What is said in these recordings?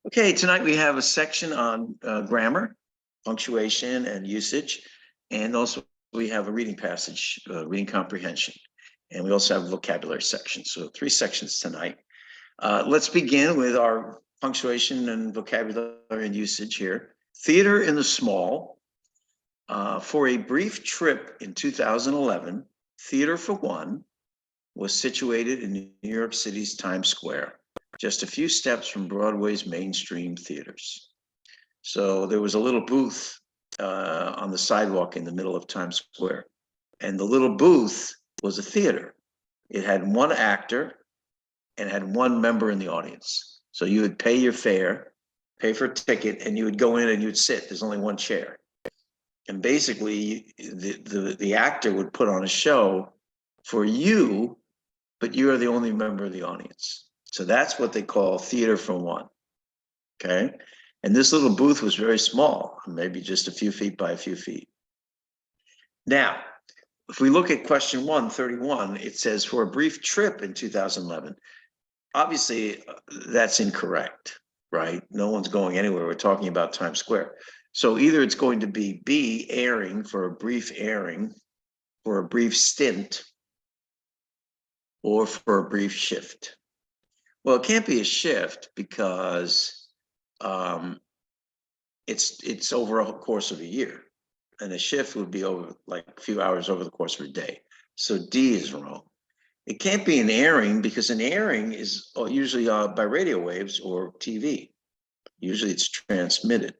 Okay, tonight we have a section on grammar, punctuation, and usage. And also we have a reading passage, reading comprehension. And we also have a vocabulary section. So 3 sections tonight. Let's begin with our punctuation and vocabulary and usage here. Theater in the small. For a brief trip in 2011, Theater for One was situated in New York City's Times Square, just a few steps from Broadway's mainstream theaters. So there was a little booth on the sidewalk in the middle of Times Square, and the little booth was a theater. It had one actor and had one member in the audience. So you would pay your fare, pay for a ticket, and you would go in and you'd sit. There's only one chair. And basically, the actor would put on a show for you, but you are the only member of the audience. So that's what they call theater for one, okay? And this little booth was very small, maybe just a few feet by a few feet. Now, if we look at question 131, it says for a brief trip in 2011. Obviously, that's incorrect, right? No one's going anywhere. We're talking about Times Square. So either it's going to be B, airing, for a brief airing, for a brief stint, or for a brief shift. Well, it can't be a shift because it's over a course of a year, and a shift would be over like a few hours over the course of a day. So D is wrong. It can't be an airing because an airing is usually by radio waves or TV. Usually it's transmitted.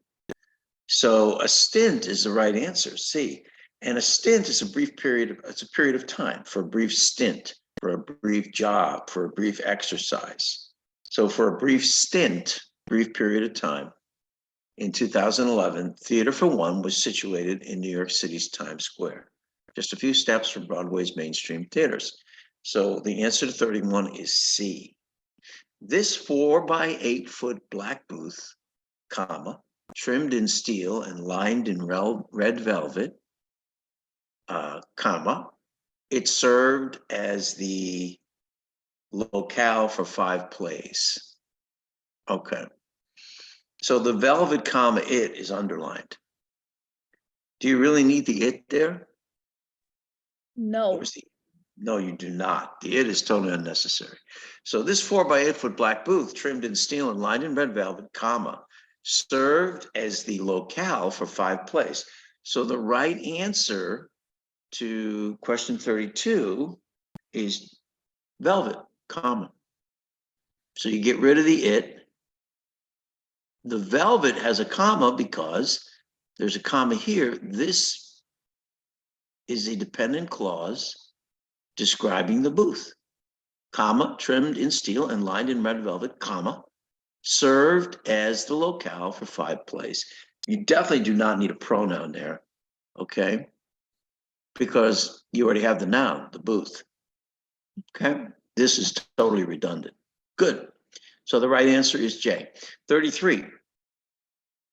So a stint is the right answer, C. And a stint is a brief period, it's a period of time, for a brief stint, for a brief job, for a brief exercise. So for a brief stint, brief period of time, in 2011, Theater for One was situated in New York City's Times Square, just a few steps from Broadway's mainstream theaters. So the answer to 31 is C. This 4 by 8 foot black booth, comma, trimmed in steel and lined in red velvet, comma, it served as the locale for 5 plays. Okay. So the velvet comma it is underlined. Do you really need the it there? No. No, you do not. The it is totally unnecessary. So this 4 by 8 foot black booth trimmed in steel and lined in red velvet, comma, served as the locale for 5 plays. So the right answer to question 32 is velvet, comma. So you get rid of the it. The velvet has a comma because there's a comma here. This is a dependent clause describing the booth, comma, trimmed in steel and lined in red velvet, comma, served as the locale for 5 plays. You definitely do not need a pronoun there, okay? Because you already have the noun, the booth, okay? This is totally redundant. Good. So the right answer is J. 33.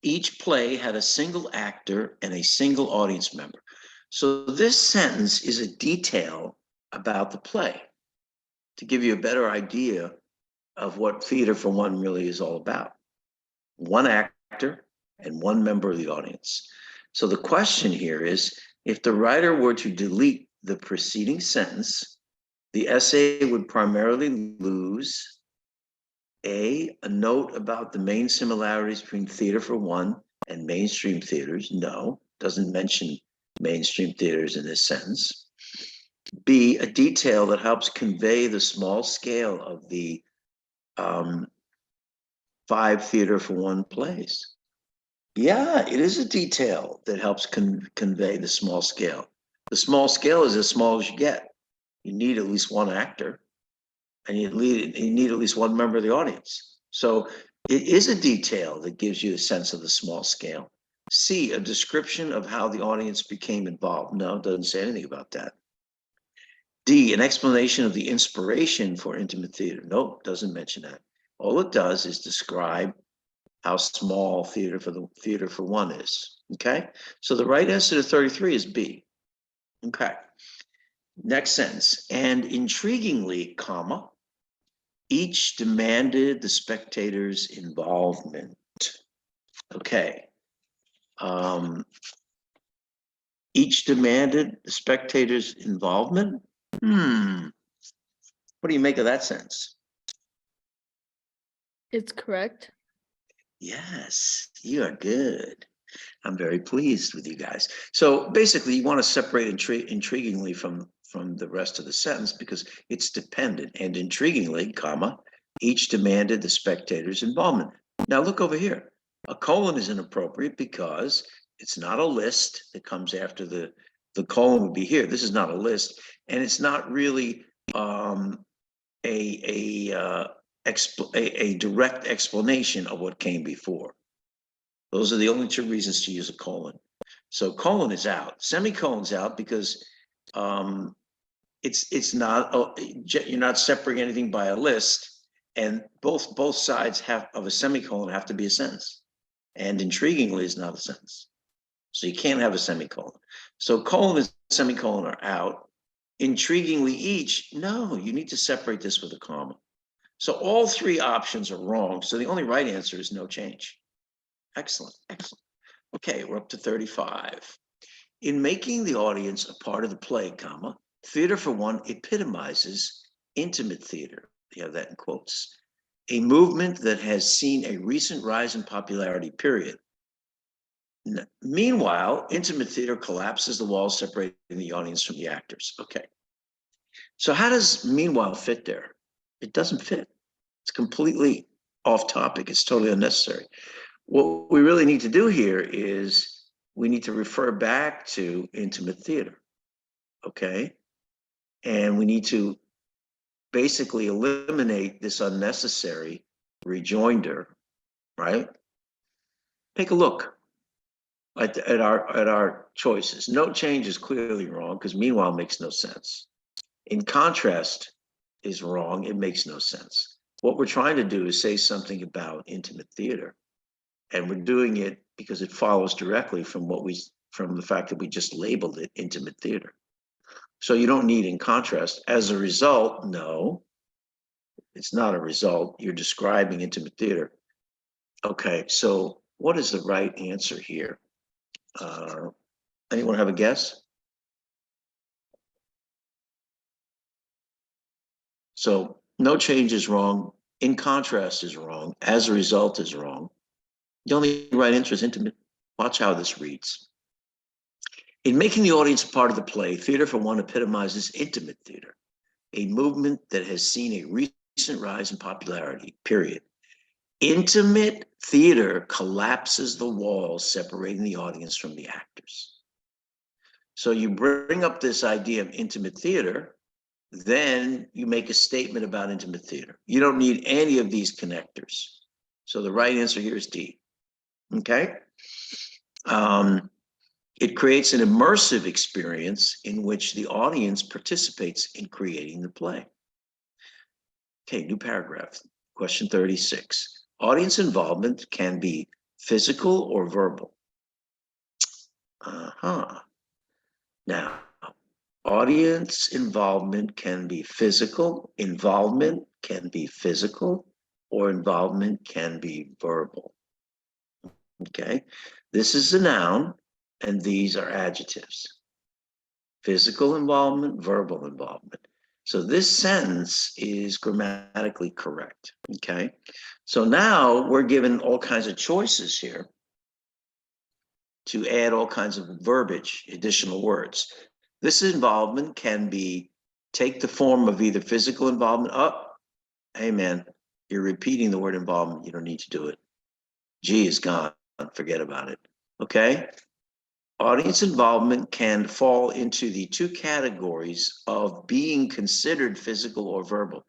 Each play had a single actor and a single audience member. So this sentence is a detail about the play to give you a better idea of what Theater for One really is all about. One actor and one member of the audience. So the question here is, if the writer were to delete the preceding sentence, the essay would primarily lose a note about the main similarities between Theater for One and mainstream theaters. No, doesn't mention mainstream theaters in this sentence. B, a detail that helps convey the small scale of the 5 Theater for One plays. Yeah, it is a detail that helps convey the small scale. The small scale is as small as you get. You need at least one actor, and you need at least one member of the audience. So it is a detail that gives you a sense of the small scale. C, a description of how the audience became involved. No, it doesn't say anything about that. D, an explanation of the inspiration for intimate theater. Nope, doesn't mention that. All it does is describe how small Theater for One is, okay? So the right answer to 33 is B, okay? Next sentence, and intriguingly, comma, Each demanded the spectators' involvement. Okay. Each demanded the spectators' involvement? What do you make of that sentence? It's correct. Yes, you are good. I'm very pleased with you guys. So basically, you want to separate intriguingly from the rest of the sentence because it's dependent. And intriguingly, comma, each demanded the spectator's involvement. Now look over here. A colon is inappropriate because it's not a list that comes after the colon would be here. This is not a list, and it's not really a direct explanation of what came before. Those are the only two reasons to use a colon. So colon is out. Semicolon's out because it's not, you're not separating anything by a list, and both sides of a semicolon have to be a sentence. And intriguingly is not a sentence. So you can't have a semicolon. So colon and semicolon are out. Intriguingly each, no, you need to separate this with a comma. So all three options are wrong. So the only right answer is no change. Excellent, excellent. Okay, we're up to 35. In making the audience a part of the play, comma, theater for one epitomizes intimate theater. You have that in quotes. A movement that has seen a recent rise in popularity, period. Meanwhile, intimate theater collapses the walls separating the audience from the actors. Okay. So how does meanwhile fit there? It doesn't fit. It's completely off topic. It's totally unnecessary. What we really need to do here is we need to refer back to intimate theater, okay? And we need to basically eliminate this unnecessary rejoinder, right? Take a look at our choices. No change is clearly wrong because meanwhile makes no sense. In contrast is wrong, it makes no sense. What we're trying to do is say something about intimate theater. And we're doing it because it follows directly from from the fact that we just labeled it intimate theater. So you don't need in contrast. As a result, no, it's not a result. You're describing intimate theater. Okay, so what is the right answer here? Anyone have a guess? So no change is wrong. In contrast is wrong. As a result is wrong. The only right answer is intimate. Watch how this reads. In making the audience part of the play, theater for one epitomizes intimate theater, a movement that has seen a recent rise in popularity, period. Intimate theater collapses the walls separating the audience from the actors. So you bring up this idea of intimate theater, then you make a statement about intimate theater. You don't need any of these connectors. So the right answer here is D, okay? It creates an immersive experience in which the audience participates in creating the play. Okay, new paragraph, question 36. Audience involvement can be physical or verbal. Now, audience involvement can be physical, involvement can be physical, or involvement can be verbal. Okay, this is a noun. And these are adjectives. Physical involvement, verbal involvement. So this sentence is grammatically correct, okay? So now we're given all kinds of choices here to add all kinds of verbiage, additional words. This involvement can take the form of either physical involvement. Oh, hey man, you're repeating the word involvement. You don't need to do it. G is gone, forget about it, okay? Audience involvement can fall into the two categories of being considered physical or verbal.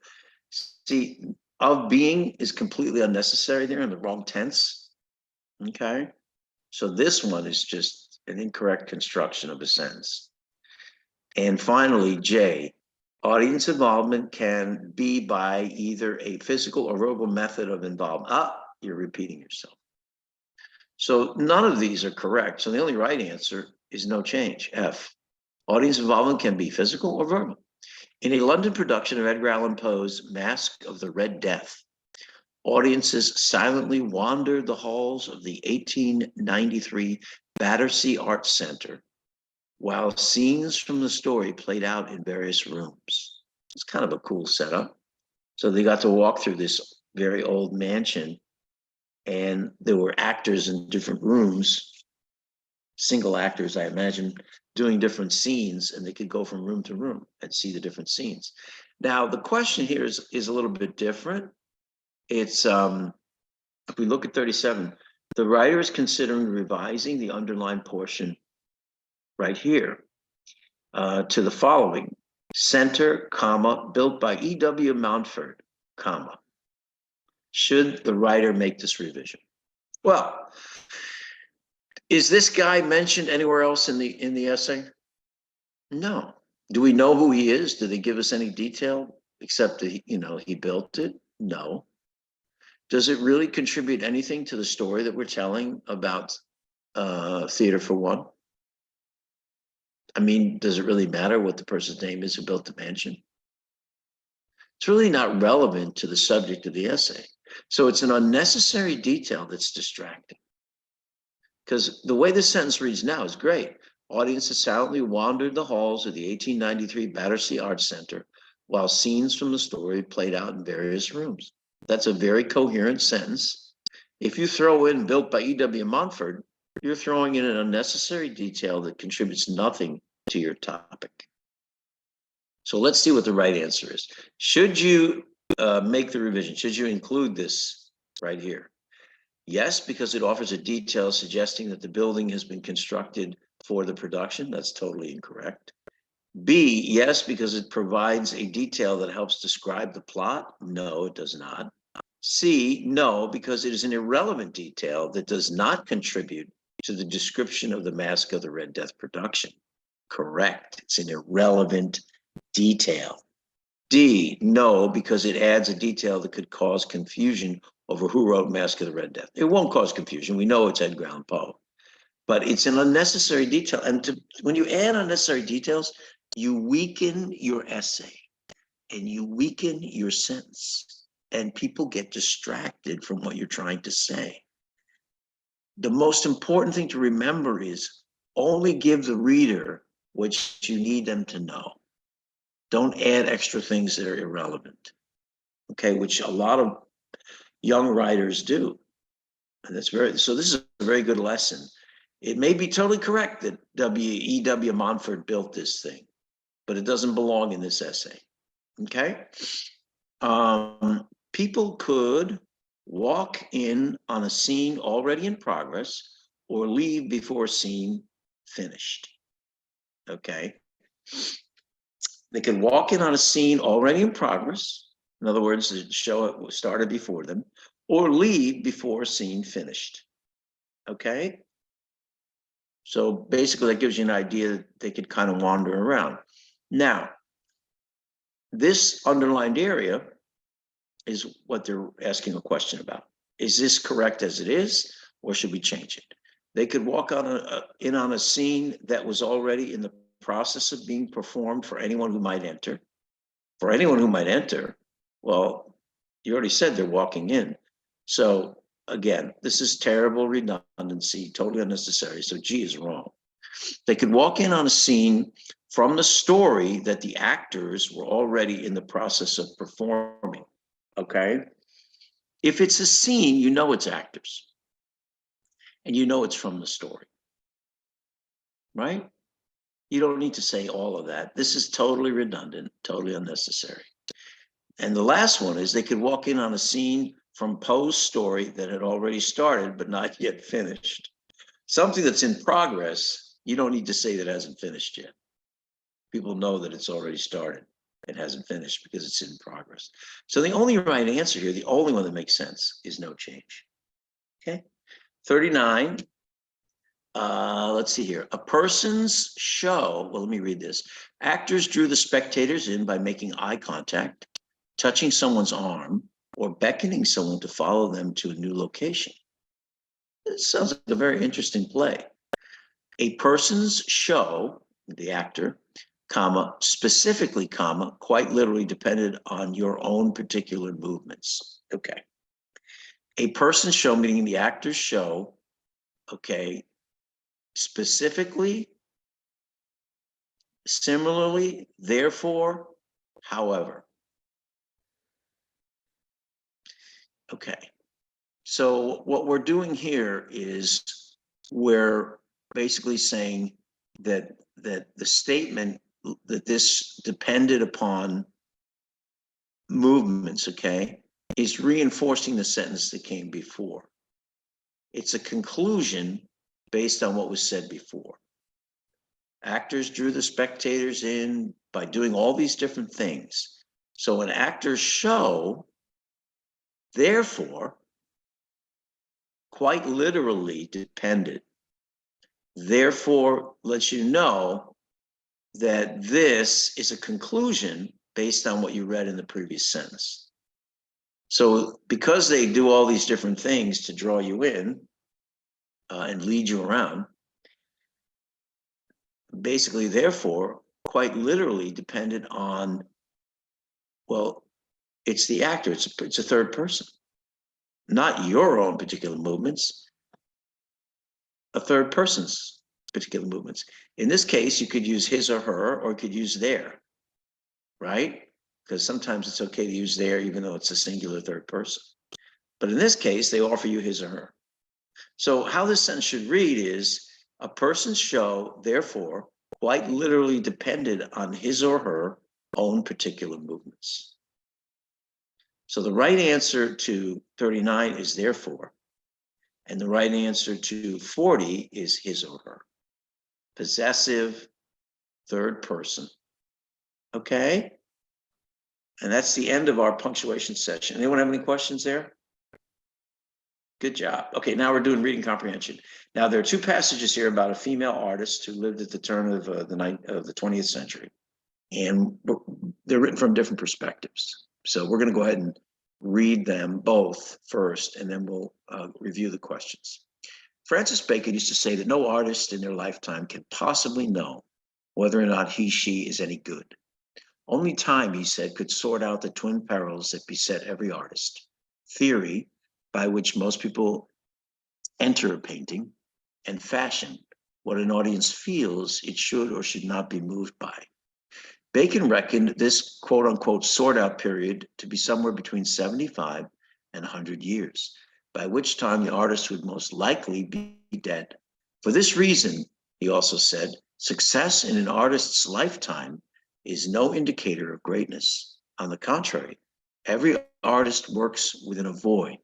See, of being is completely unnecessary there in the wrong tense, okay? So this one is just an incorrect construction of a sentence. And finally, J, audience involvement can be by either a physical or verbal method of involvement. You're repeating yourself. So none of these are correct. So the only right answer is no change, F. Audience involvement can be physical or verbal. In a London production of Edgar Allan Poe's Masque of the Red Death, audiences silently wandered the halls of the 1893 Battersea Arts Center while scenes from the story played out in various rooms. It's kind of a cool setup. So they got to walk through this very old mansion, and there were actors in different rooms, single actors, I imagine, doing different scenes, and they could go from room to room and see the different scenes. Now, the question here is a little bit different. It's, if we look at 37, the writer is considering revising the underlined portion right here to the following: center, comma, built by E.W. Mountford, comma. Should the writer make this revision? Well, is this guy mentioned anywhere else in the essay? No. Do we know who he is? Do they give us any detail except that he built it? No. Does it really contribute anything to the story that we're telling about Theater for One? I mean, does it really matter what the person's name is who built the mansion? It's really not relevant to the subject of the essay. So it's an unnecessary detail that's distracting. Because the way this sentence reads now is great. Audiences silently wandered the halls of the 1893 Battersea Arts Center while scenes from the story played out in various rooms. That's a very coherent sentence. If you throw in built by E.W. Mountford, you're throwing in an unnecessary detail that contributes nothing to your topic. So let's see what the right answer is. Should you make the revision? Should you include this right here? Yes, because it offers a detail suggesting that the building has been constructed for the production. That's totally incorrect. B, yes, because it provides a detail that helps describe the plot. No, it does not. C, no, because it is an irrelevant detail that does not contribute to the description of the Masque of the Red Death production. Correct. It's an irrelevant detail. D, no, because it adds a detail that could cause confusion over who wrote Masque of the Red Death. It won't cause confusion. We know it's Edgar Allan Poe, but it's an unnecessary detail. And when you add unnecessary details, you weaken your essay and you weaken your sentence, and people get distracted from what you're trying to say. The most important thing to remember is only give the reader what you need them to know. Don't add extra things that are irrelevant, okay, which a lot of young writers do. And so this is a very good lesson. It may be totally correct that E.W. Mountford built this thing, but it doesn't belong in this essay, okay? People could walk in on a scene already in progress or leave before a scene finished, okay? They can walk in on a scene already in progress. In other words, the show started before them, or leave before a scene finished, okay? So basically that gives you an idea that they could kind of wander around. Now, this underlined area is what they're asking a question about. Is this correct as it is, or should we change it? They could walk in on a scene that was already in the process of being performed for anyone who might enter. For anyone who might enter, well, you already said they're walking in. So again, this is terrible redundancy, totally unnecessary. So G is wrong. They could walk in on a scene from the story that the actors were already in the process of performing, okay? If it's a scene, you know it's actors. And you know it's from the story, right? You don't need to say all of that. This is totally redundant, totally unnecessary. And the last one is they could walk in on a scene from Poe's story that had already started, but not yet finished. Something that's in progress, you don't need to say that hasn't finished yet. People know that it's already started. It hasn't finished because it's in progress. So the only right answer here, the only one that makes sense, is no change. Okay. 39. Let's see here. A person's show, well, let me read this. Actors drew the spectators in by making eye contact, touching someone's arm, or beckoning someone to follow them to a new location. It sounds like a very interesting play. A person's show, the actor, comma, specifically, comma, quite literally depended on your own particular movements. Okay. A person's show, meaning the actor's show, okay, specifically, similarly, therefore, however. Okay. So what we're doing here is we're basically saying that the statement that this depended upon movements, okay, is reinforcing the sentence that came before. It's a conclusion based on what was said before. Actors drew the spectators in by doing all these different things. So an actor's show, therefore, quite literally depended. Therefore, lets you know that this is a conclusion based on what you read in the previous sentence. So because they do all these different things to draw you in and lead you around, basically, therefore, quite literally depended on, well, it's the actor, it's a third person, not your own particular movements, a third person's particular movements. In this case, you could use his or her, or you could use their, right? Because sometimes it's okay to use their, even though it's a singular third person. But in this case, they offer you his or her. So how this sentence should read is, a person's show, therefore, quite literally depended on his or her own particular movements. So the right answer to 39 is therefore, and the right answer to 40 is his or her. Possessive, third person. Okay? And that's the end of our punctuation session. Anyone have any questions there? Good job. Okay, now we're doing reading comprehension. Now there are two passages here about a female artist who lived at the turn of the 20th century, and they're written from different perspectives. So we're going to go ahead and read them both first, and then we'll review the questions. Francis Bacon used to say that no artist in their lifetime can possibly know whether or not she is any good. Only time, he said, could sort out the twin perils that beset every artist: theory, by which most people enter a painting, and fashion, what an audience feels it should or should not be moved by. Bacon reckoned this quote unquote sort out period to be somewhere between 75 and 100 years, by which time the artist would most likely be dead. For this reason, he also said, success in an artist's lifetime is no indicator of greatness. On the contrary, every artist works within a void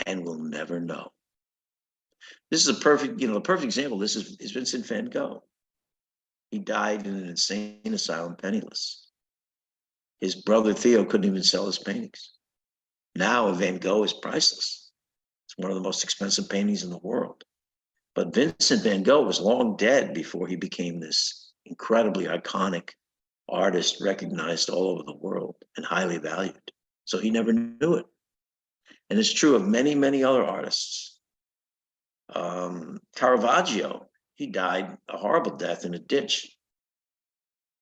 and will never know. This is a perfect, the perfect example. This is Vincent van Gogh. He died in an insane asylum penniless. His brother Theo couldn't even sell his paintings. Now Van Gogh is priceless. It's one of the most expensive paintings in the world. But Vincent van Gogh was long dead before he became this incredibly iconic artist, recognized all over the world and highly valued. So he never knew it. And it's true of many, many other artists. Caravaggio, he died a horrible death in a ditch,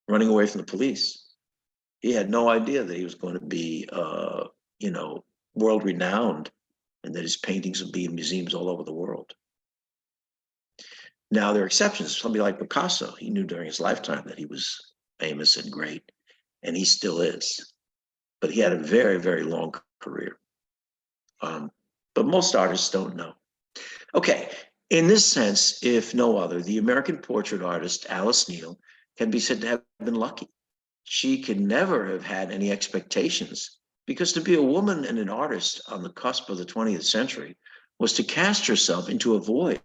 running away from the police. He had no idea that he was going to be, world renowned, and that his paintings would be in museums all over the world. Now, there are exceptions. Somebody like Picasso, he knew during his lifetime that he was famous and great, and he still is. But he had a very, very long career. But most artists don't know. Okay, in this sense, if no other, the American portrait artist Alice Neel can be said to have been lucky. She can never have had any expectations, because to be a woman and an artist on the cusp of the 20th century was to cast herself into a void.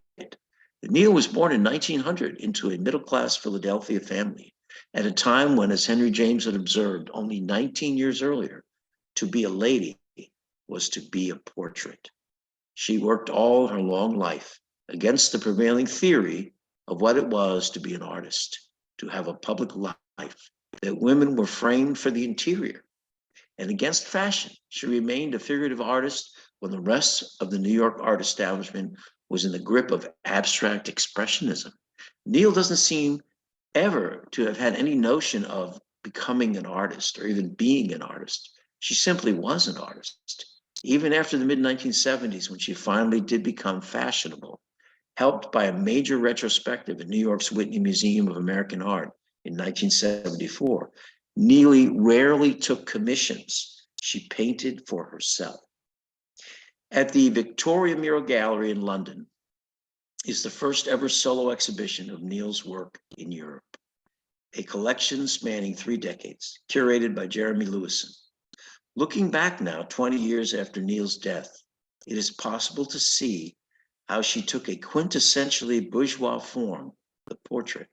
Neel was born in 1900 into a middle-class Philadelphia family at a time when, as Henry James had observed only 19 years earlier, to be a lady was to be a portrait. She worked all her long life against the prevailing theory of what it was to be an artist, to have a public life, that women were framed for the interior. And against fashion, she remained a figurative artist when the rest of the New York art establishment was in the grip of abstract expressionism. Neel doesn't seem ever to have had any notion of becoming an artist or even being an artist. She simply was an artist. Even after the mid-1970s, when she finally did become fashionable, helped by a major retrospective at New York's Whitney Museum of American Art in 1974, Neely rarely took commissions. She painted for herself. At the Victoria Mural Gallery in London is the first ever solo exhibition of Neil's work in Europe, a collection spanning 3 decades, curated by Jeremy Lewison. Looking back now, 20 years after Neil's death, it is possible to see how she took a quintessentially bourgeois form, the portrait,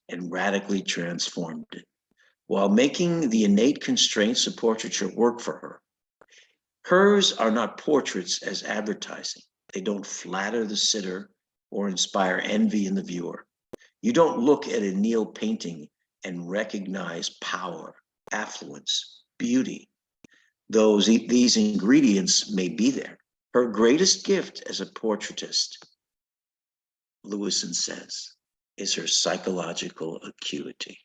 and radically transformed it, while making the innate constraints of portraiture work for her. Hers are not portraits as advertising. They don't flatter the sitter or inspire envy in the viewer. You don't look at a Neil painting and recognize power, affluence, beauty. These ingredients may be there. Her greatest gift as a portraitist, Lewison says, is her psychological acuity.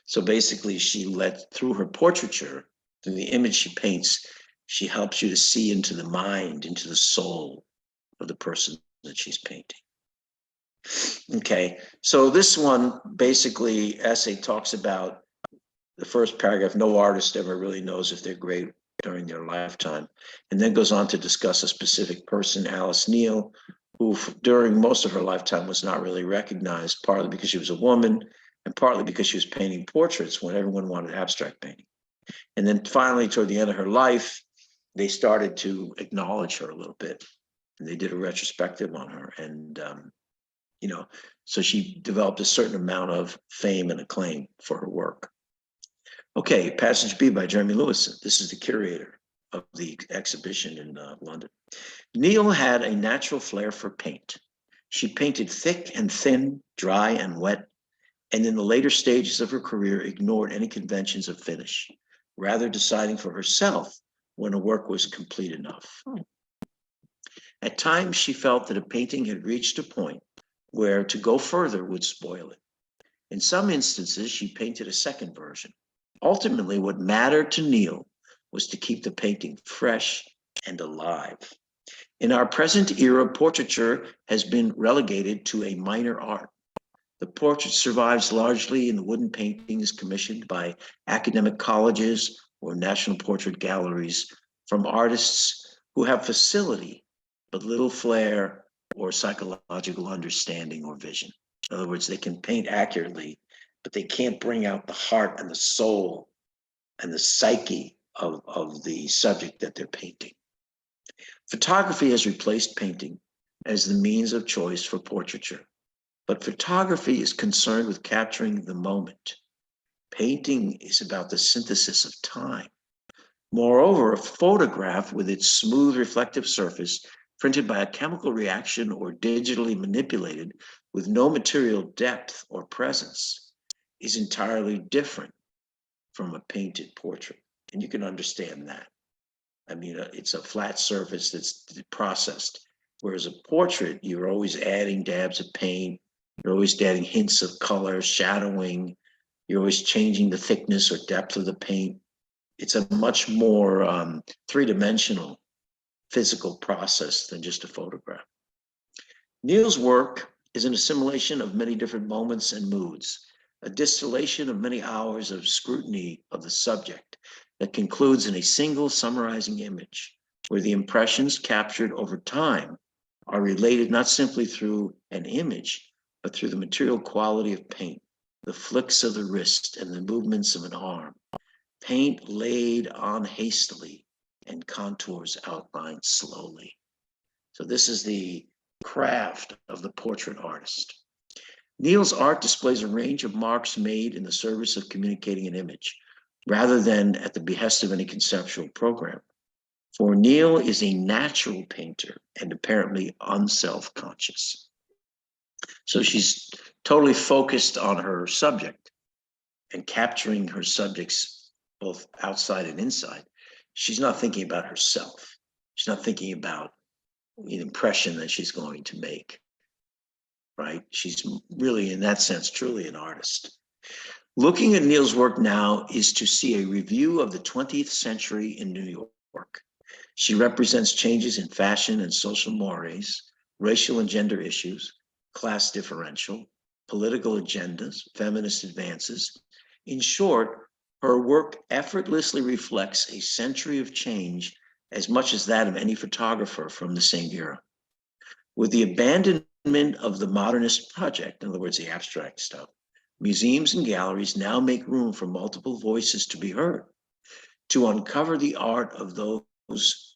So basically, through her portraiture, through the image she paints, she helps you to see into the mind, into the soul of the person that she's painting. Okay, so this one basically essay talks about the first paragraph. No artist ever really knows if they're great during their lifetime, and then goes on to discuss a specific person, Alice Neel, who during most of her lifetime was not really recognized, partly because she was a woman and partly because she was painting portraits when everyone wanted abstract painting. And then finally, toward the end of her life, they started to acknowledge her a little bit, and they did a retrospective on her. And, so she developed a certain amount of fame and acclaim for her work. Okay, Passage B by Jeremy Lewison. This is the curator of the exhibition in London. Neil had a natural flair for paint. She painted thick and thin, dry and wet, and in the later stages of her career ignored any conventions of finish, rather deciding for herself when a work was complete enough. At times, she felt that a painting had reached a point where to go further would spoil it. In some instances, she painted a second version. Ultimately, what mattered to Neil was to keep the painting fresh and alive. In our present era, portraiture has been relegated to a minor art. The portrait survives largely in the wooden paintings commissioned by academic colleges or national portrait galleries from artists who have facility, but little flair or psychological understanding or vision. In other words, they can paint accurately, but they can't bring out the heart and the soul and the psyche of the subject that they're painting. Photography has replaced painting as the means of choice for portraiture, but photography is concerned with capturing the moment. Painting is about the synthesis of time. Moreover, a photograph with its smooth reflective surface printed by a chemical reaction or digitally manipulated with no material depth or presence is entirely different from a painted portrait. And you can understand that. I mean, it's a flat surface that's processed. Whereas a portrait, you're always adding dabs of paint. You're always adding hints of color, shadowing. You're always changing the thickness or depth of the paint. It's a much more three-dimensional physical process than just a photograph. Neil's work is an assimilation of many different moments and moods, a distillation of many hours of scrutiny of the subject that concludes in a single summarizing image, where the impressions captured over time are related not simply through an image, but through the material quality of paint, the flicks of the wrist and the movements of an arm, paint laid on hastily and contours outlined slowly. So this is the craft of the portrait artist. Neil's art displays a range of marks made in the service of communicating an image, rather than at the behest of any conceptual program. For Neil is a natural painter and apparently unself-conscious. So she's totally focused on her subject and capturing her subjects both outside and inside. She's not thinking about herself. She's not thinking about the impression that she's going to make. right? She's really, in that sense, truly an artist. Looking at Neal's work now is to see a review of the 20th century in New York. She represents changes in fashion and social mores, racial and gender issues, class differential, political agendas, feminist advances. In short, her work effortlessly reflects a century of change as much as that of any photographer from the same era. With the abandonment of the modernist project, in other words, the abstract stuff, museums and galleries now make room for multiple voices to be heard, to uncover the art of those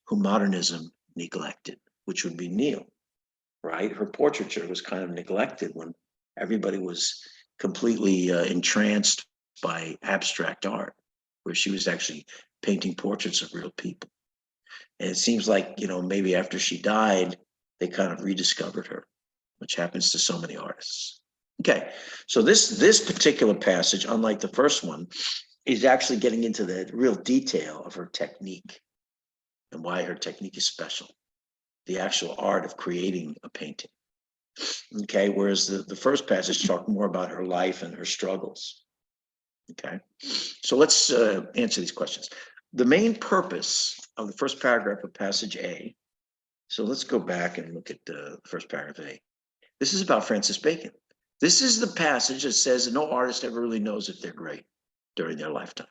who modernism neglected, which would be Neal, right? Her portraiture was kind of neglected when everybody was completely entranced by abstract art, where she was actually painting portraits of real people. And it seems like, maybe after she died, they kind of rediscovered her, which happens to so many artists. Okay, so this particular passage, unlike the first one, is actually getting into the real detail of her technique and why her technique is special, the actual art of creating a painting. Okay, whereas the first passage talked more about her life and her struggles. Okay, so let's answer these questions. The main purpose of the first paragraph of passage A, so let's go back and look at the first paragraph A. This is about Francis Bacon. This is the passage that says that no artist ever really knows if they're great during their lifetime.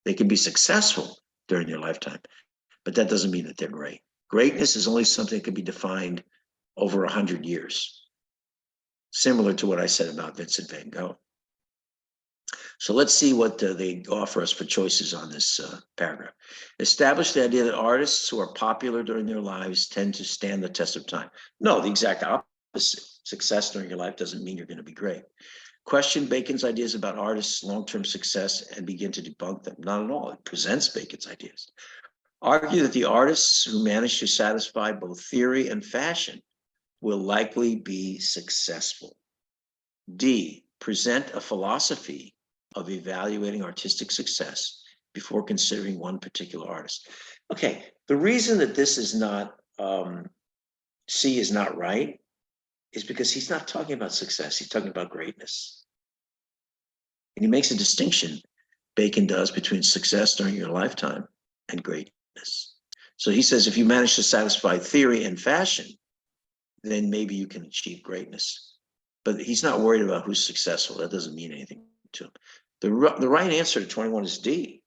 They can be successful during their lifetime, but that doesn't mean that they're great. Greatness is only something that can be defined over 100 years, similar to what I said about Vincent van Gogh. So let's see what they offer us for choices on this paragraph. Establish the idea that artists who are popular during their lives tend to stand the test of time. No, the exact opposite. Success during your life doesn't mean you're going to be great. Question Bacon's ideas about artists' long-term success and begin to debunk them. Not at all. It presents Bacon's ideas. Argue that the artists who manage to satisfy both theory and fashion will likely be successful. D, present a philosophy of evaluating artistic success before considering one particular artist. Okay, the reason that this is not, C is not right, is because he's not talking about success, he's talking about greatness. And he makes a distinction, Bacon does, between success during your lifetime and greatness. So he says, if you manage to satisfy theory and fashion, then maybe you can achieve greatness. But he's not worried about who's successful. That doesn't mean anything to him. The right answer to 21 is D.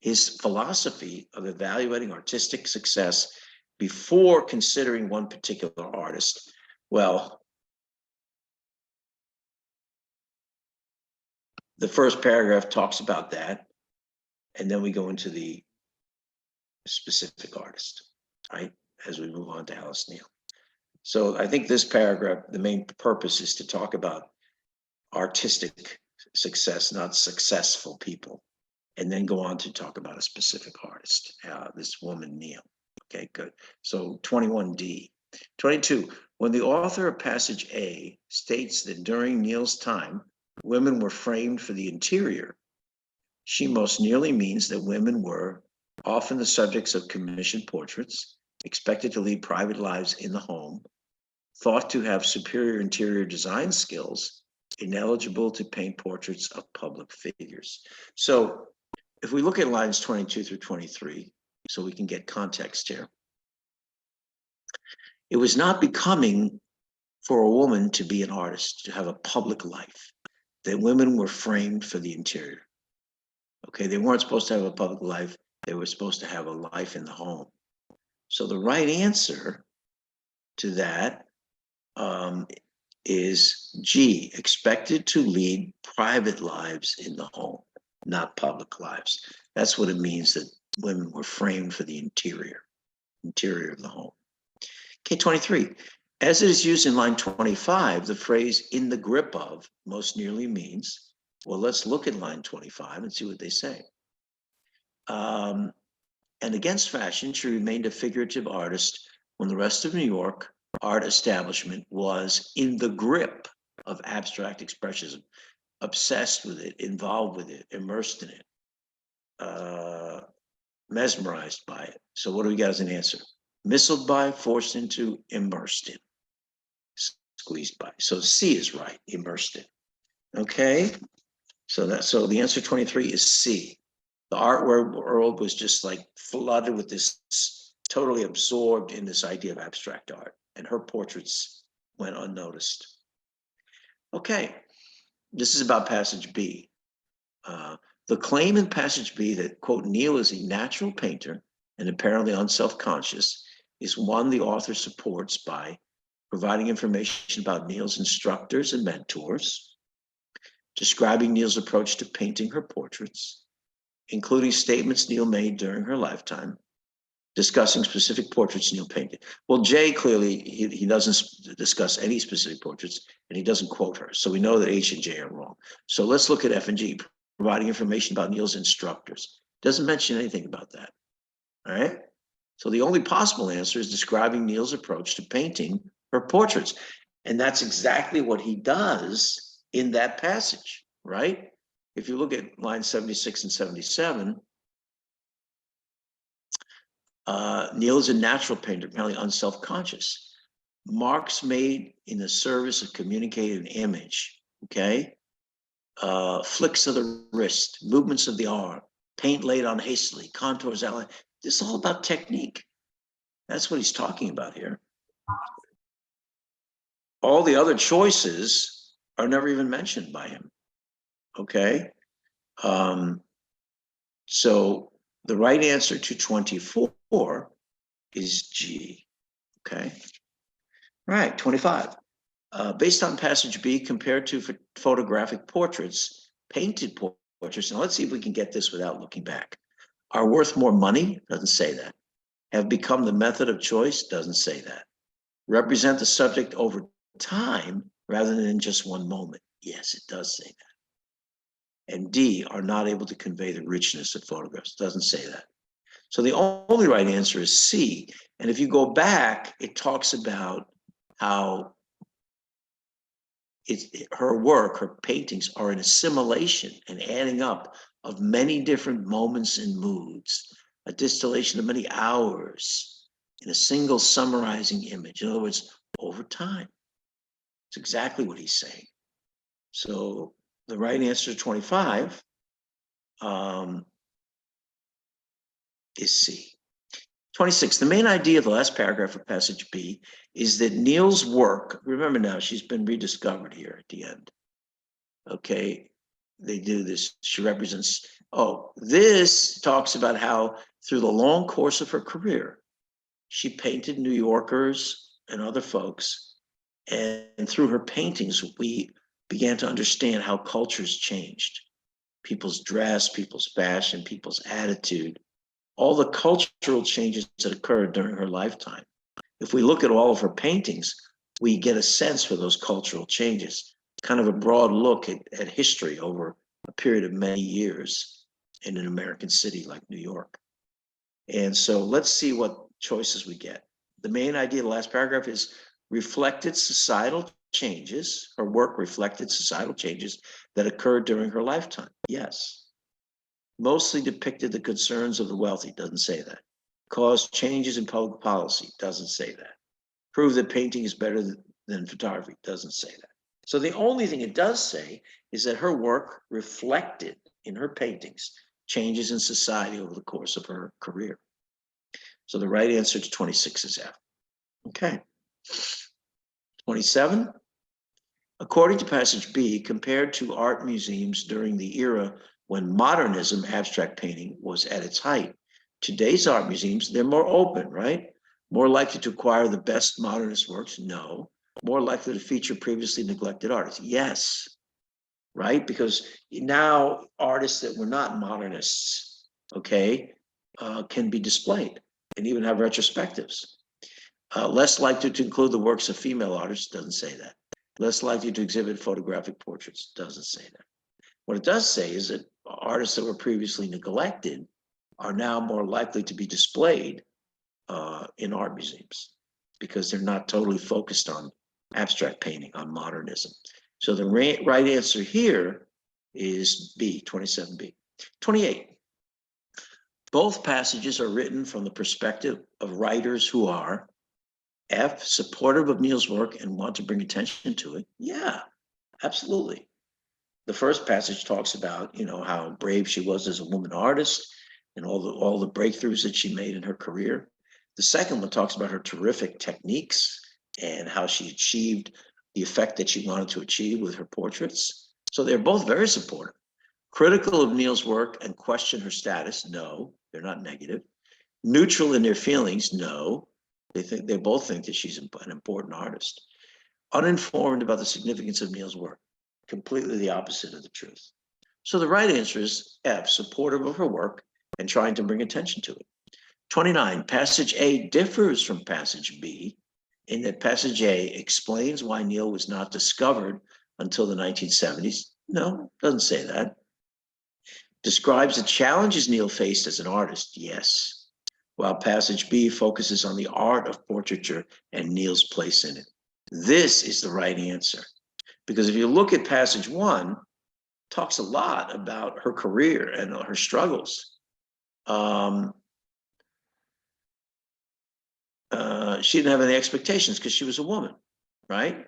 His philosophy of evaluating artistic success before considering one particular artist. Well, the first paragraph talks about that, and then we go into the specific artist, right? As we move on to Alice Neel. So I think this paragraph, the main purpose is to talk about artistic success, not successful people, and then go on to talk about a specific artist, this woman, Neel. Okay, good. So 21D. 22, when the author of passage A states that during Neel's time, women were framed for the interior, she most nearly means that women were often the subjects of commissioned portraits, expected to lead private lives in the home, thought to have superior interior design skills, ineligible to paint portraits of public figures. So if we look at lines 22 through 23, so we can get context here, it was not becoming for a woman to be an artist, to have a public life, that women were framed for the interior. Okay, they weren't supposed to have a public life, they were supposed to have a life in the home. So the right answer to that is G, expected to lead private lives in the home, not public lives. That's what it means that women were framed for the interior of the home. Okay, 23. As it is used in line 25, the phrase in the grip of most nearly means, well, let's look at line 25 and see what they say. And against fashion, she remained a figurative artist when the rest of New York art establishment was in the grip of abstract expressionism, obsessed with it, involved with it, immersed in it, mesmerized by it. So what do we got as an answer? Missiled by, forced into, immersed in. squeezed by. So C is right, immersed in. Okay, so the answer 23 is C. The art world was just like flooded with this, totally absorbed in this idea of abstract art, and her portraits went unnoticed. Okay, this is about passage B. The claim in passage B that, quote, Neil is a natural painter and apparently unself-conscious is one the author supports by providing information about Neil's instructors and mentors, describing Neil's approach to painting her portraits, including statements Neil made during her lifetime, discussing specific portraits Neil painted. Well, J clearly, he doesn't discuss any specific portraits and he doesn't quote her. So we know that H and J are wrong. So let's look at F and G, providing information about Neil's instructors. Doesn't mention anything about that, all right? So the only possible answer is describing Neil's approach to painting her portraits. And that's exactly what he does in that passage, right? If you look at lines 76 and 77, Neil is a natural painter, apparently unself-conscious. Marks made in the service of communicating an image, okay? Flicks of the wrist, movements of the arm, paint laid on hastily, contours outlined. This is all about technique. That's what he's talking about here. All the other choices are never even mentioned by him, okay? So the right answer to 24 is G, okay? All right, 25. Based on passage B, compared to photographic portraits, painted portraits, now let's see if we can get this without looking back, are worth more money, doesn't say that. Have become the method of choice, doesn't say that. Represent the subject over time rather than in just one moment. Yes, it does say that. And D, are not able to convey the richness of photographs, doesn't say that. So the only right answer is C. And if you go back, it talks about how her work, her paintings are an assimilation and adding up of many different moments and moods, a distillation of many hours in a single summarizing image. In other words, over time. It's exactly what he's saying. So the right answer to 25 is C. 26, the main idea of the last paragraph of passage B is that Neil's work, remember now, she's been rediscovered here at the end. Okay, they do this, she represents, this talks about how through the long course of her career, she painted New Yorkers and other folks, and through her paintings, we began to understand how cultures changed. People's dress, people's fashion, people's attitude, all the cultural changes that occurred during her lifetime. If we look at all of her paintings, we get a sense for those cultural changes, kind of a broad look at history over a period of many years in an American city like New York. And so let's see what choices we get. The main idea of the last paragraph is reflected societal changes. Her work reflected societal changes that occurred during her lifetime. Yes. Mostly depicted the concerns of the wealthy, doesn't say that. Caused changes in public policy, doesn't say that. Prove that painting is better than photography, doesn't say that. So the only thing it does say is that her work reflected in her paintings changes in society over the course of her career. So the right answer to 26 is F. Okay. 27. According to passage B, compared to art museums during the era when modernism, abstract painting, was at its height, today's art museums, they're more open, right? More likely to acquire the best modernist works? No. More likely to feature previously neglected artists? Yes. Right? Because now artists that were not modernists, okay, can be displayed and even have retrospectives. Less likely to include the works of female artists, doesn't say that. Less likely to exhibit photographic portraits, doesn't say that. What it does say is that artists that were previously neglected are now more likely to be displayed in art museums because they're not totally focused on abstract painting, on modernism. So the right answer here is B, 27B. 28. Both passages are written from the perspective of writers who are F, supportive of Neil's work and want to bring attention to it. Yeah, absolutely. The first passage talks about, how brave she was as a woman artist and all the breakthroughs that she made in her career. The second one talks about her terrific techniques and how she achieved the effect that she wanted to achieve with her portraits. So they're both very supportive. Critical of Neil's work and question her status. No, they're not negative. Neutral in their feelings. No, they both think that she's an important artist. Uninformed about the significance of Neil's work. Completely the opposite of the truth. So the right answer is F, supportive of her work and trying to bring attention to it. 29, passage A differs from passage B in that passage A explains why Neil was not discovered until the 1970s. No, doesn't say that. Describes the challenges Neil faced as an artist. Yes. While passage B focuses on the art of portraiture and Neil's place in it. This is the right answer. Because if you look at passage 1, talks a lot about her career and her struggles. She didn't have any expectations because she was a woman, right?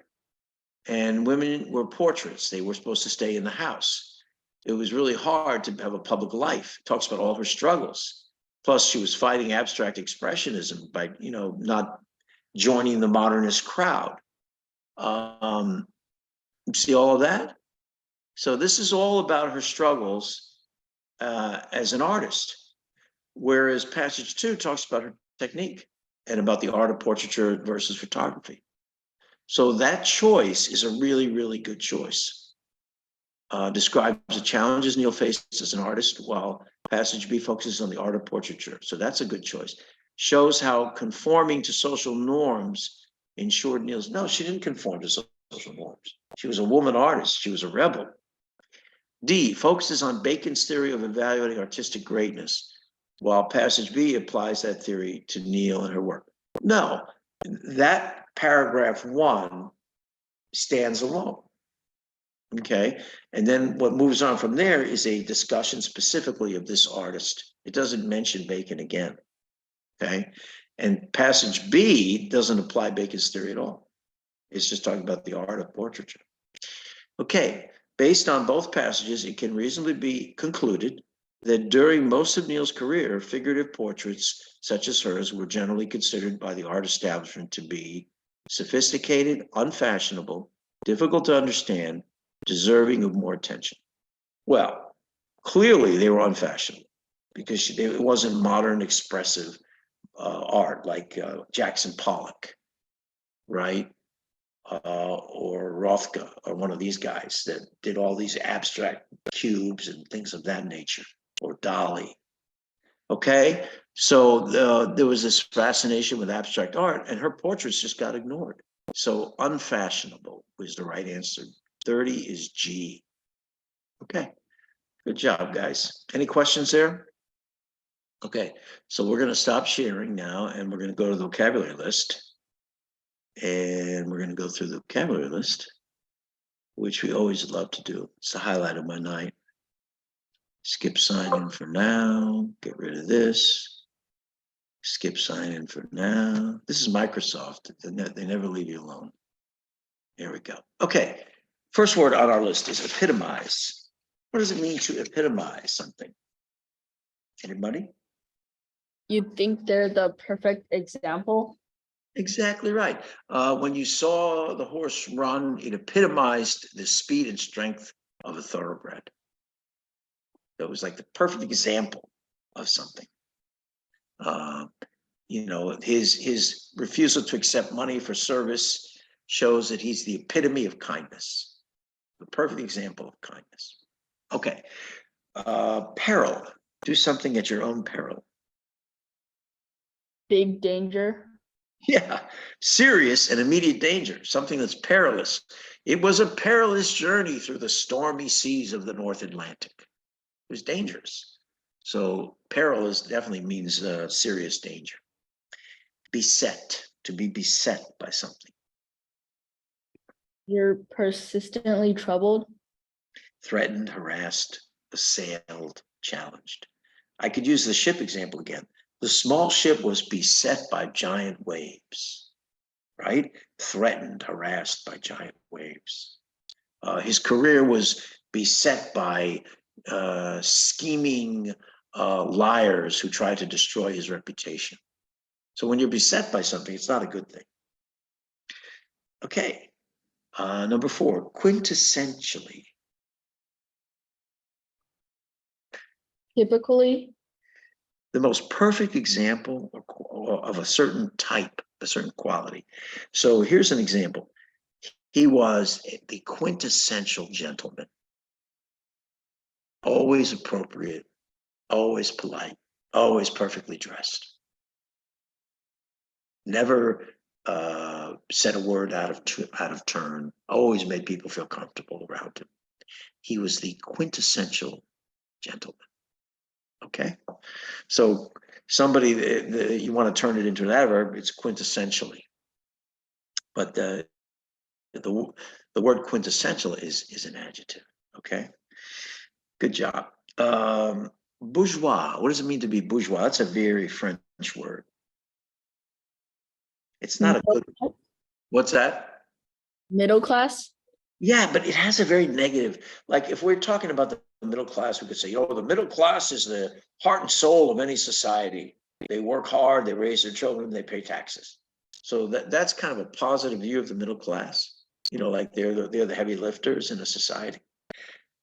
And women were portraits. They were supposed to stay in the house. It was really hard to have a public life. It talks about all her struggles. Plus, she was fighting abstract expressionism by, not joining the modernist crowd. See all of that? So this is all about her struggles as an artist. Whereas passage 2 talks about her technique and about the art of portraiture versus photography. So that choice is a really, really good choice. Describes the challenges Neil faced as an artist, while passage B focuses on the art of portraiture. So that's a good choice. Shows how conforming to social norms ensured Neil's. No, she didn't conform to social norms. She was a woman artist. She was a rebel. D, focuses on Bacon's theory of evaluating artistic greatness, while passage B applies that theory to Neil and her work. No, that paragraph 1 stands alone. Okay, and then what moves on from there is a discussion specifically of this artist. It doesn't mention Bacon again. Okay, and passage B doesn't apply Bacon's theory at all. It's just talking about the art of portraiture. Okay, based on both passages, it can reasonably be concluded that during most of Neil's career, figurative portraits such as hers were generally considered by the art establishment to be sophisticated, unfashionable, difficult to understand, deserving of more attention. Well, clearly they were unfashionable because it wasn't modern expressive art like Jackson Pollock, right? Or Rothko, or one of these guys that did all these abstract cubes and things of that nature, or Dali. Okay, so there was this fascination with abstract art, and her portraits just got ignored. So unfashionable was the right answer. 30 is G. Okay, good job, guys. Any questions there? Okay, so we're going to stop sharing now, and we're going to go to the vocabulary list. And we're going to go through the vocabulary list, which we always love to do. It's the highlight of my night. Skip sign in for now. Get rid of this. Skip sign in for now. This is Microsoft. They never leave you alone. Here we go. Okay. First word on our list is epitomize. What does it mean to epitomize something? Anybody? You think they're the perfect example? Exactly right. When you saw the horse run, it epitomized the speed and strength of a thoroughbred. It was like the perfect example of something. His refusal to accept money for service shows that he's the epitome of kindness. The perfect example of kindness. Okay. Peril. Do something at your own peril. Big danger. Yeah, serious and immediate danger, something that's perilous. It was a perilous journey through the stormy seas of the North Atlantic. It was dangerous. So peril definitely means serious danger. Beset, to be beset by something. You're persistently troubled. Threatened, harassed, assailed, challenged. I could use the ship example again. The small ship was beset by giant waves. right? Threatened, harassed by giant waves. His career was beset by scheming liars who tried to destroy his reputation. So when you're beset by something, it's not a good thing. Okay, number 4, quintessentially. Typically, The most perfect example of a certain type, a certain quality. So here's an example. He was the quintessential gentleman, always appropriate, always polite, always perfectly dressed. Never said a word out of turn, always made people feel comfortable around him. He was the quintessential gentleman. Okay, so somebody you want to turn it into an adverb, it's quintessentially. But the word quintessential is an adjective. Okay, good job. Bourgeois. What does it mean to be bourgeois? That's a very French word. It's not a good. What's that? middle class. Yeah, but it has a very negative. Like if we're talking about the middle class, we could say, the middle class is the heart and soul of any society. They work hard, they raise their children, they pay taxes. So that's kind of a positive view of the middle class. Like they're the heavy lifters in a society.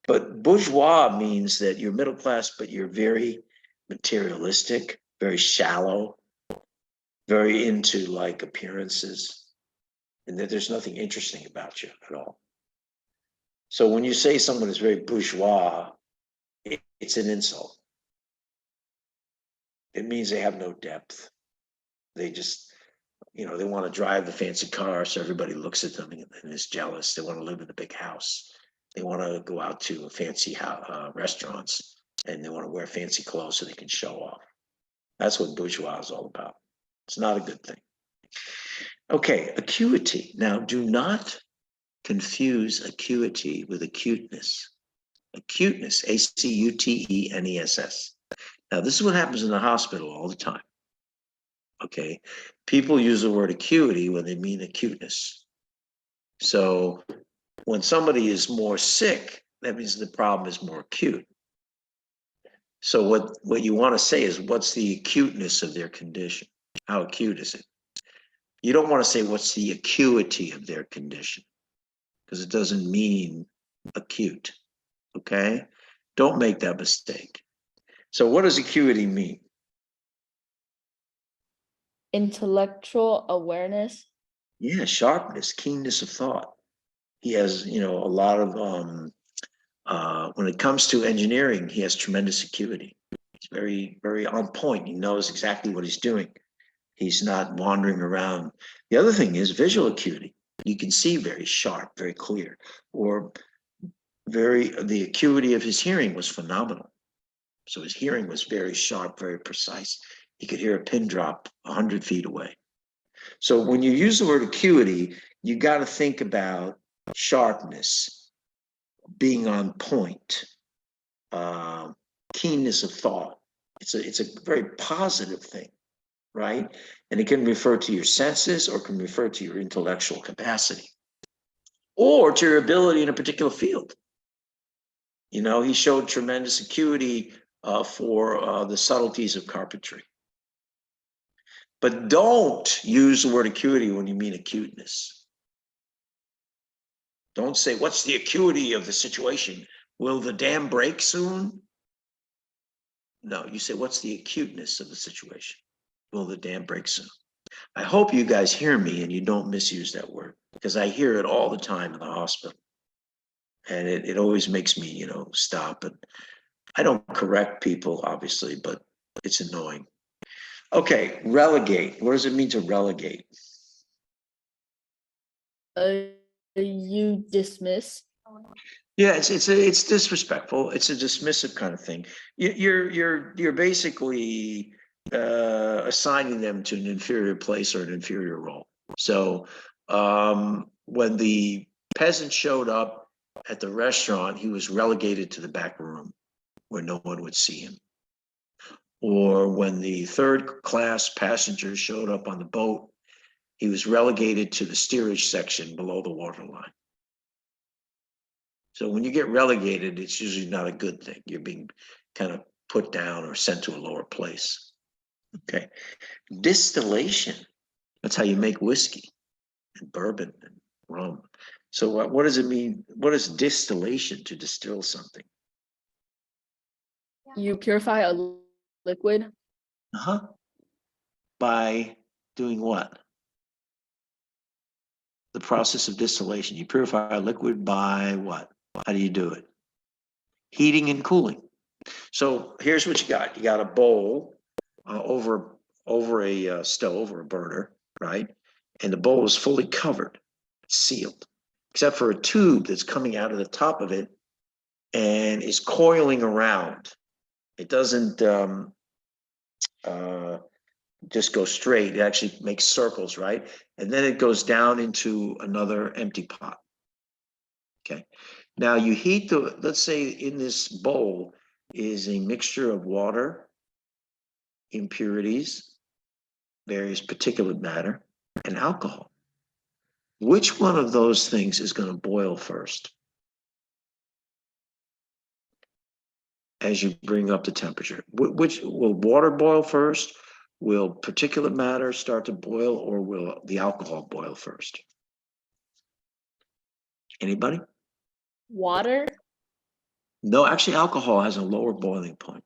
But bourgeois means that you're middle class, but you're very materialistic, very shallow, very into like appearances, and that there's nothing interesting about you at all. So when you say someone is very bourgeois, it's an insult. It means they have no depth. They just, they want to drive the fancy car so everybody looks at them and is jealous. They want to live in a big house. They want to go out to fancy restaurants, and they want to wear fancy clothes so they can show off. That's what bourgeois is all about. It's not a good thing. Okay, acuity. Now, do not confuse acuity with acuteness. Acuteness, A-C-U-T-E-N-E-S-S. Now, this is what happens in the hospital all the time. Okay, people use the word acuity when they mean acuteness. So when somebody is more sick, that means the problem is more acute. So what you want to say is, what's the acuteness of their condition? How acute is it? You don't want to say what's the acuity of their condition, because it doesn't mean acute. Okay, don't make that mistake. So what does acuity mean? Intellectual awareness. Yeah, sharpness, keenness of thought. He has, a lot of when it comes to engineering, he has tremendous acuity. He's very, very on point. He knows exactly what he's doing. He's not wandering around. The other thing is visual acuity. You can see very sharp, very clear, or the acuity of his hearing was phenomenal. So his hearing was very sharp, very precise. He could hear a pin drop 100 feet away. So when you use the word acuity, you got to think about sharpness, being on point, keenness of thought. It's a very positive thing, right? And it can refer to your senses, or can refer to your intellectual capacity, or to your ability in a particular field. He showed tremendous acuity for the subtleties of carpentry. But don't use the word acuity when you mean acuteness. Don't say, what's the acuity of the situation? Will the dam break soon? No, you say, what's the acuteness of the situation? Will the dam break soon? I hope you guys hear me and you don't misuse that word, because I hear it all the time in the hospital. And it always makes me, stop. And I don't correct people, obviously, but it's annoying. Okay, relegate. What does it mean to relegate? You dismiss. Yeah, it's disrespectful. It's a dismissive kind of thing. You're basically assigning them to an inferior place or an inferior role. So when the peasant showed up at the restaurant, he was relegated to the back room where no one would see him. Or when the third class passenger showed up on the boat, He was relegated to the steerage section below the waterline. So when you get relegated, it's usually not a good thing. You're being kind of put down or sent to a lower place. Okay. Distillation. That's how you make whiskey and bourbon and rum. So what does it mean? What is distillation, to distill something? You purify a liquid By doing what? The process of distillation. You purify a liquid by what? How do you do it? Heating and cooling. So here's what you got. You got a bowl over a stove or a burner, right? And the bowl is fully covered, sealed, except for a tube that's coming out of the top of it and is coiling around. It doesn't just go straight. It actually makes circles, right? And then it goes down into another empty pot. Okay. Now you heat let's say in this bowl is a mixture of water, impurities, various particulate matter, and alcohol. Which one of those things is going to boil first as you bring up the temperature? Which will water boil first? Will particulate matter start to boil, or will the alcohol boil first? Anybody? water. No, actually alcohol has a lower boiling point.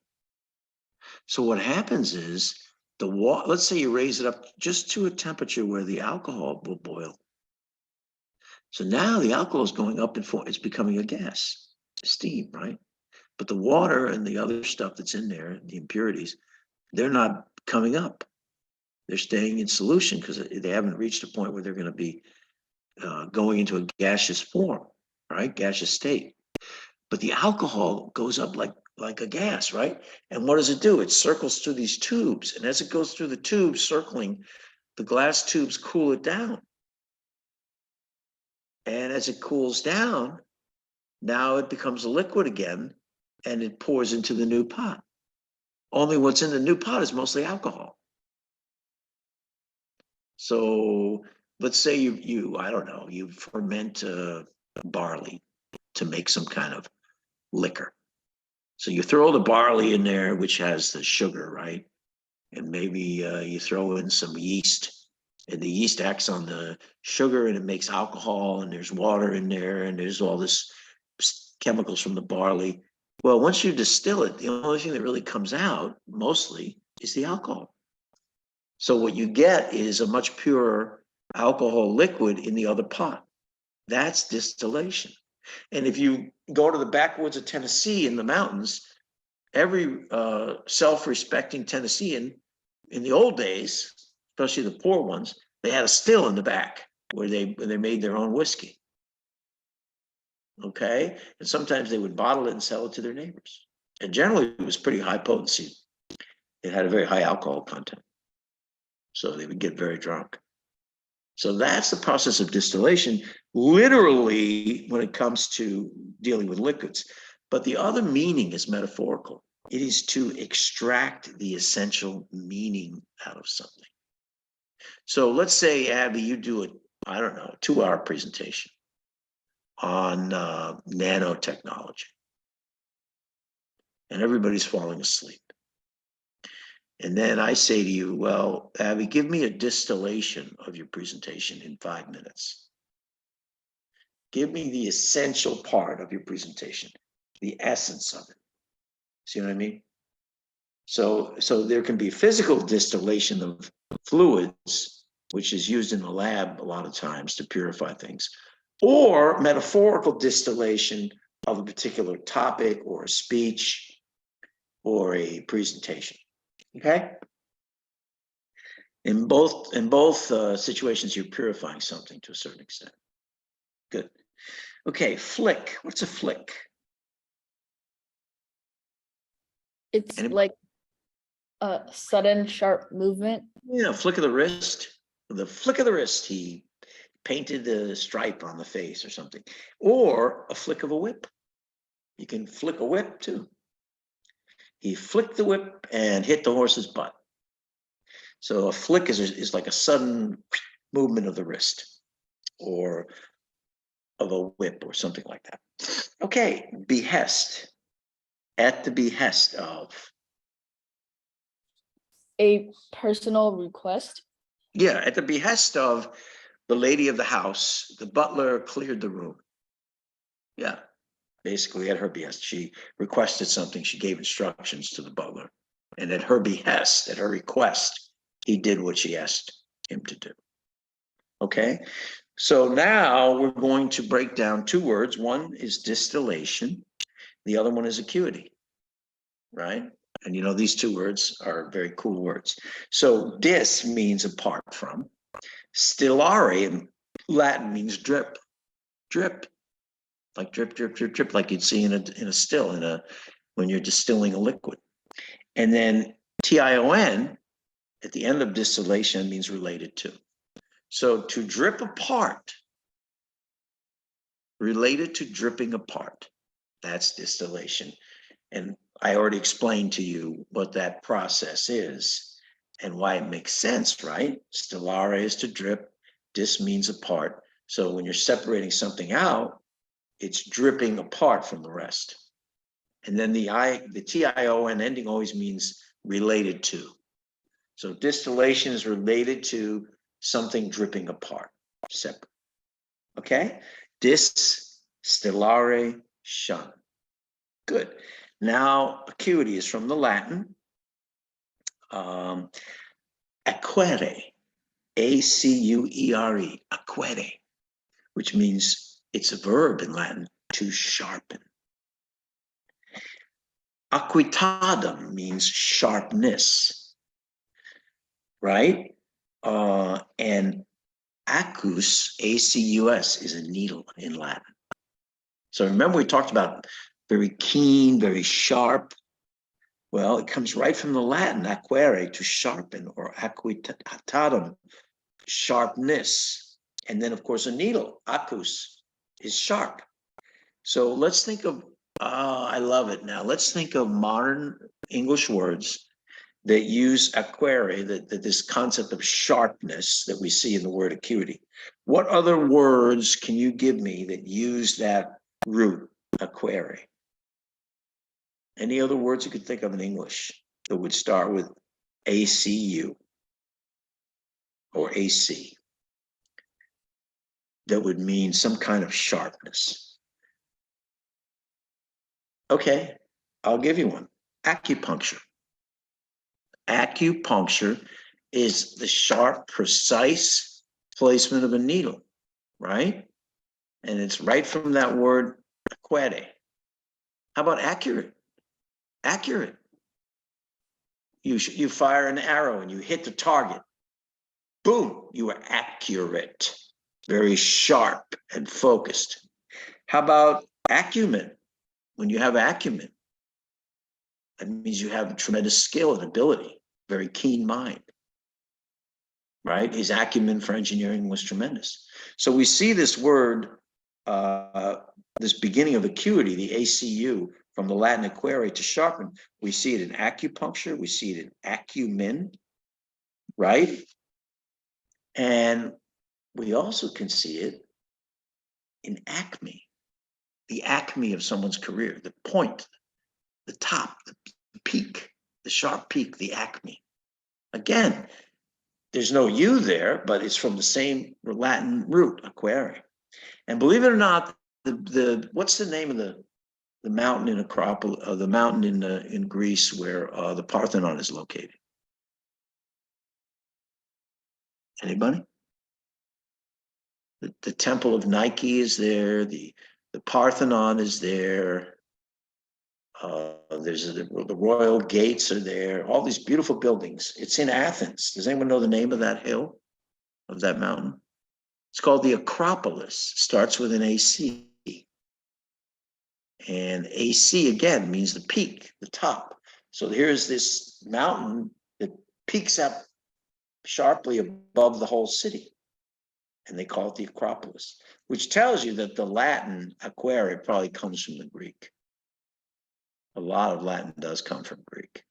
So what happens is let's say you raise it up just to a temperature where the alcohol will boil. So now the alcohol is going up and it's becoming a gas, steam, right? But the water and the other stuff that's in there, the impurities, they're not coming up. They're staying in solution because they haven't reached a point where they're going to be going into a gaseous form, right? Gaseous state. But the alcohol goes up like a gas, right? And what does it do? It circles through these tubes. And as it goes through the tubes circling, the glass tubes cool it down. And as it cools down, now it becomes a liquid again, and it pours into the new pot. Only what's in the new pot is mostly alcohol. So let's say I don't know, you ferment barley to make some kind of liquor. So you throw the barley in there, which has the sugar, right? And maybe you throw in some yeast, and the yeast acts on the sugar and it makes alcohol, and there's water in there, and there's all this chemicals from the barley. Well, once you distill it, the only thing that really comes out mostly is the alcohol. So what you get is a much purer alcohol liquid in the other pot. That's distillation. And if you go to the backwoods of Tennessee in the mountains, every self-respecting Tennessean in the old days, especially the poor ones, they had a still in the back where they made their own whiskey. Okay, and sometimes they would bottle it and sell it to their neighbors. And generally, it was pretty high potency. It had a very high alcohol content, so they would get very drunk. So that's the process of distillation, literally, when it comes to dealing with liquids. But the other meaning is metaphorical. It is to extract the essential meaning out of something. So let's say, Abby, you do a 2-hour presentation on nanotechnology, and everybody's falling asleep. And then I say to you, well, Abby, give me a distillation of your presentation in 5 minutes. Give me the essential part of your presentation, the essence of it. See what I mean? So there can be physical distillation of fluids, which is used in the lab a lot of times to purify things, or metaphorical distillation of a particular topic or a speech or a presentation. Okay? In both situations, you're purifying something to a certain extent. Good. Okay, flick. What's a flick? It's like a sudden sharp movement. Yeah, flick of the wrist. The flick of the wrist, he painted the stripe on the face or something. Or a flick of a whip. You can flick a whip too. He flicked the whip and hit the horse's butt. So a flick is like a sudden movement of the wrist or of a whip or something like that. Okay, behest. At the behest of. A personal request. Yeah, at the behest of the lady of the house, the butler cleared the room. Yeah, basically at her behest. She requested something, she gave instructions to the butler. And at her behest, at her request, he did what she asked him to do. Okay, so now we're going to break down two words. One is distillation, the other one is acuity, right? And you know, these two words are very cool words. So dis means apart from. Stillare in Latin means drip, drip, like drip, drip, drip, drip, like you'd see in a still, when you're distilling a liquid. And then tion at the end of distillation means related to. So to drip apart, related to dripping apart, that's distillation. And I already explained to you what that process is and why it makes sense, right? Stillare is to drip, dis means apart. So when you're separating something out, it's dripping apart from the rest. And then the tion ending always means related to. So distillation is related to something dripping apart, separate. Okay? Distillare shun. Good. Now, acuity is from the Latin. Acquere, A-C-U-E-R-E, acquere, which means it's a verb in Latin, to sharpen. Acuitadum means sharpness, right? And acus, A-C-U-S, is a needle in Latin. So remember we talked about very keen, very sharp. Well, it comes right from the Latin, acquere, to sharpen, or acuitatum, sharpness. And then, of course, a needle, acus, is sharp. So let's think of, I love it now. Let's think of modern English words that use acquere, that this concept of sharpness that we see in the word acuity. What other words can you give me that use that root, acquere? Any other words you could think of in English that would start with ACU or AC that would mean some kind of sharpness? Okay, I'll give you one. Acupuncture. Acupuncture is the sharp, precise placement of a needle, right? And it's right from that word, acquere. How about accurate? Accurate. You fire an arrow and you hit the target. Boom, you are accurate, very sharp and focused. How about acumen? When you have acumen, that means you have tremendous skill and ability, very keen mind, right? His acumen for engineering was tremendous. So we see this word, this beginning of acuity, the ACU, from the Latin acquere, to sharpen. We see it in acupuncture, we see it in acumen, right? And we also can see it in acme, the acme of someone's career, the point, the top, the peak, the sharp peak, the acme. Again, there's no U there, but it's from the same Latin root, acquere. And believe it or not, what's the name of the mountain in Acropolis, the mountain in Greece where the Parthenon is located? Anybody? The temple of Nike is there. The Parthenon is there. There's the royal gates are there. All these beautiful buildings. It's in Athens. Does anyone know the name of that hill, of that mountain? It's called the Acropolis. Starts with an AC. And AC again means the peak, the top. So here's this mountain that peaks up sharply above the whole city. And they call it the Acropolis, which tells you that the Latin acquere probably comes from the Greek. A lot of Latin does come from Greek.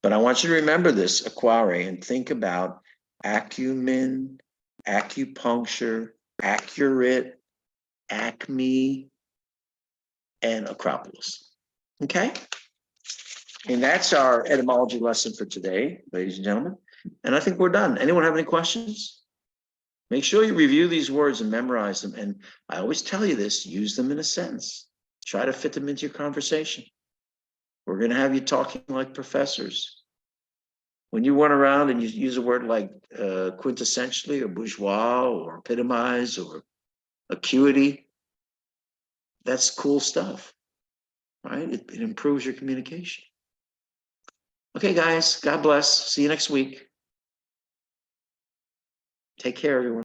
But I want you to remember this, acquere, and think about acumen, acupuncture, accurate, acme, and Acropolis. Okay? And that's our etymology lesson for today, ladies and gentlemen. And I think we're done. Anyone have any questions? Make sure you review these words and memorize them. And I always tell you this, use them in a sentence. Try to fit them into your conversation. We're going to have you talking like professors. When you run around and you use a word like quintessentially or bourgeois or epitomize or acuity, that's cool stuff, right? It improves your communication. Okay, guys, God bless. See you next week. Take care, everyone.